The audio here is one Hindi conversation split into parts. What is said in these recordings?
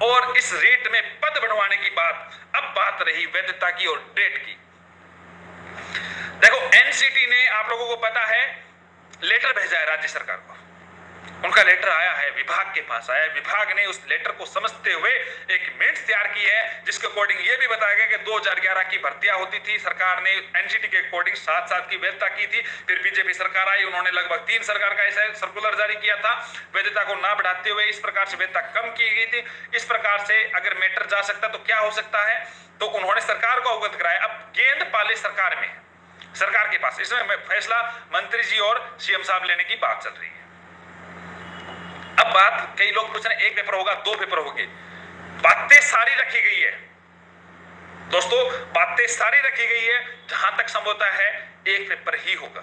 और इस रीट में पद बढ़वाने की बात, अब बात रही वैधता की और डेट की। देखो, एनसीटी ने, आप लोगों को पता है, लेटर भेजा है राज्य सरकार को। उनका लेटर आया है, विभाग के पास आया है। विभाग ने उस लेटर को समझते हुए एक मिनट्स तैयार की है, जिसके अकॉर्डिंग ये भी बताया गया कि 2011 की भर्तियां होती थी। सरकार ने एनसीटी के अकॉर्डिंग 7 की वैधता की थी। फिर बीजेपी सरकार आई, उन्होंने लगभग 3 सरकार का ऐसा सर्कुलर जारी किया था, वैधता को ना बढ़ाते हुए इस प्रकार से वैधता कम की गई थी। इस प्रकार से अगर मैटर जा सकता तो क्या हो सकता है, तो उन्होंने सरकार को अवगत कराया। अब गेंद पाले सरकार में, सरकार के पास, इसमें फैसला मंत्री जी और सीएम साहब लेने की बात चल रही है। अब बात, कई लोग पूछ रहे हैं 1 पेपर होगा, 2 पेपर होंगे। बातें सारी रखी गई है दोस्तों, बातें सारी रखी गई है। जहां तक संभवता है 1 पेपर ही होगा।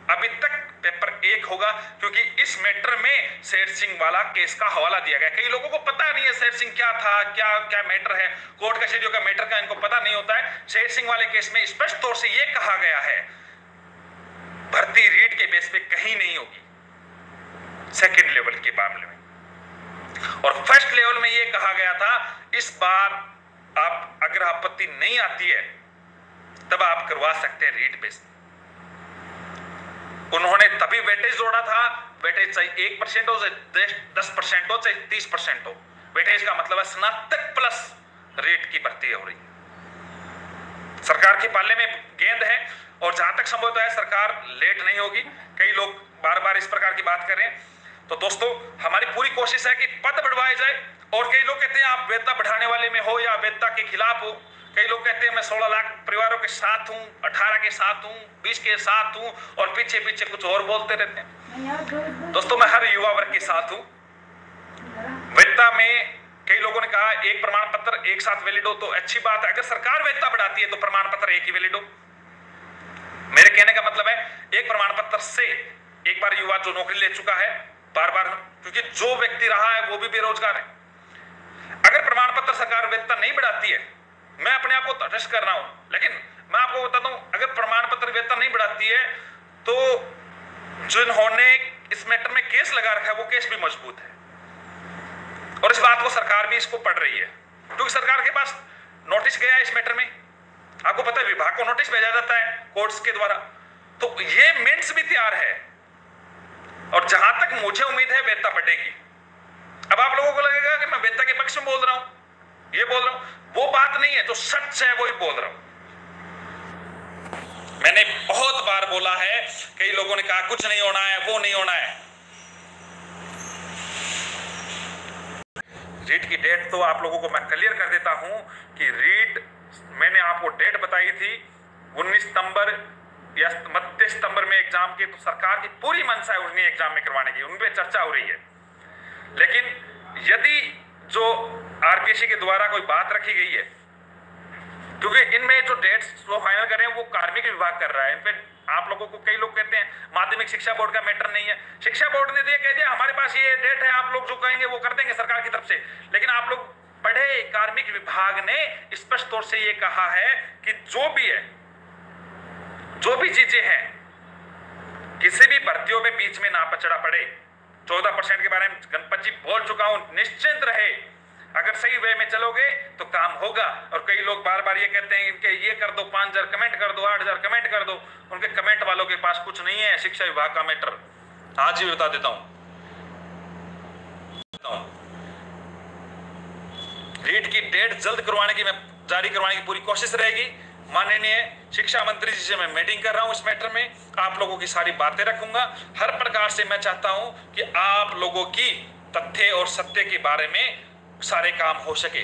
अभी तक पेपर 1 होगा, क्योंकि इस मैटर में शेर सिंह वाला केस का हवाला दिया गया। कई लोगों को पता नहीं है शेर सिंह क्या था, क्या मैटर है, कोर्ट कचहरियों का मैटर का इनको पता नहीं होता है। शेर सिंह वाले केस में स्पष्ट तौर से यह कहा गया है, भर्ती रीट के बेस पे कहीं नहीं होगी सेकेंड लेवल के मामले में। और फर्स्ट लेवल में यह कहा गया था, इस बार आप अगर आपत्ति नहीं आती है तब आप करवा सकते हैं रीट बेस। उन्होंने तभी वेटेज जोड़ा था, वेटेज चाहे 1% हो, चाहे 10% हो, चाहे 30% हो। वेटेज का मतलब है स्नातक प्लस रीट की भर्ती हो रही है। सरकार के पाले में गेंद है, और जहां तक संभव है सरकार लेट नहीं होगी। कई लोग बार बार इस प्रकार की बात करें, तो दोस्तों हमारी पूरी कोशिश है कि पद बढ़वाए जाए। और कई लोग कहते हैं आप वैधता बढ़ाने वाले में हो या वैधता के खिलाफ हो। कई लोग कहते हैं मैं 16 लाख परिवारों के साथ हूं, 18 के साथ हूं, 20 के साथ हूं, और पीछे पीछे कुछ और बोलते रहते हैं। दोस्तों मैं हर युवा वर्ग के साथ हूं। वैधता में कई लोगों ने कहा 1 प्रमाण पत्र एक साथ वैलिड हो तो अच्छी बात है। अगर सरकार वैधता बढ़ाती है तो प्रमाण पत्र एक ही वैलिड हो। मेरे कहने का मतलब है, एक प्रमाण पत्र से एक बार युवा जो नौकरी ले चुका है बार बार, क्योंकि जो व्यक्ति रहा है वो भी बेरोजगार है। अगर प्रमाण पत्र सरकार वैधता नहीं बढ़ाती है, मैं अपने आप को तटस्थ कर रहा हूं, लेकिन मैं आपको बताता हूं, अगर प्रमाण पत्र वैधता नहीं बढ़ाती है तो जिन्होंने इस मैटर में केस लगा रखा है वो केस भी मजबूत है। और इस बात को सरकार भी इसको पढ़ रही है, क्योंकि सरकार के पास नोटिस गया है इस मैटर में। आपको पता है विभाग को नोटिस भेजा जाता है कोर्ट्स के द्वारा, तो ये मिनट्स भी तैयार है। और जहां तक मुझे उम्मीद है वैधता बढ़ेगी। अब आप लोगों को लगेगा कि मैं वैधता के पक्ष में बोल रहा हूं, ये बोल रहा हूं, वो बात नहीं है। जो सच है वही बोल रहा हूं। मैंने बहुत बार बोला है, कई लोगों ने कहा कुछ नहीं होना है, वो नहीं होना है। रीट की डेट तो आप लोगों को मैं क्लियर कर देता हूं कि रीट मैंने आपको डेट बताई थी 19 सितंबर या 29 सितंबर में एग्जाम की, तो सरकार की पूरी मंशा है उन्हें एग्जाम में करवाने की, उन पे चर्चा हो रही है। लेकिन यदि जो आरपीएससी के द्वारा कोई बात रखी गई है, क्योंकि इनमें जो डेट्स वो फाइनल कर रहे हैं वो कार्मिक विभाग कर रहा है। इन पे आप लोगों को, कई लोग कहते हैं माध्यमिक शिक्षा बोर्ड का मैटर नहीं है। शिक्षा बोर्ड ने कह दिया हमारे पास ये डेट है, आप लोग जो कहेंगे वो कर देंगे सरकार की तरफ से। लेकिन आप लोग पढ़े, कार्मिक विभाग ने स्पष्ट तौर से ये कहा है कि जो भी है, जो भी चीजें हैं, किसी भी भर्तियों में बीच में ना पचड़ा पड़े। 14% के बारे में गणपत जी बोल चुका हूं, निश्चिंत रहे। अगर सही वे में चलोगे तो काम होगा। और कई लोग बार बार ये कहते हैं कि ये कर दो, 5000 कमेंट कर दो, 8000 कमेंट कर दो। उनके कमेंट वालों के पास कुछ नहीं है शिक्षा विभाग का मैटर। आज ही बता देता हूं, रीट की डेट जल्द करवाने की, मैं जारी करवाने की पूरी कोशिश रहेगी। माननीय शिक्षा मंत्री जी से मैं मीटिंग कर रहा हूं इस मैटर में, आप लोगों की सारी बातें रखूंगा। हर प्रकार से मैं चाहता हूं कि आप लोगों की तथ्य और सत्य के बारे में सारे काम हो सके।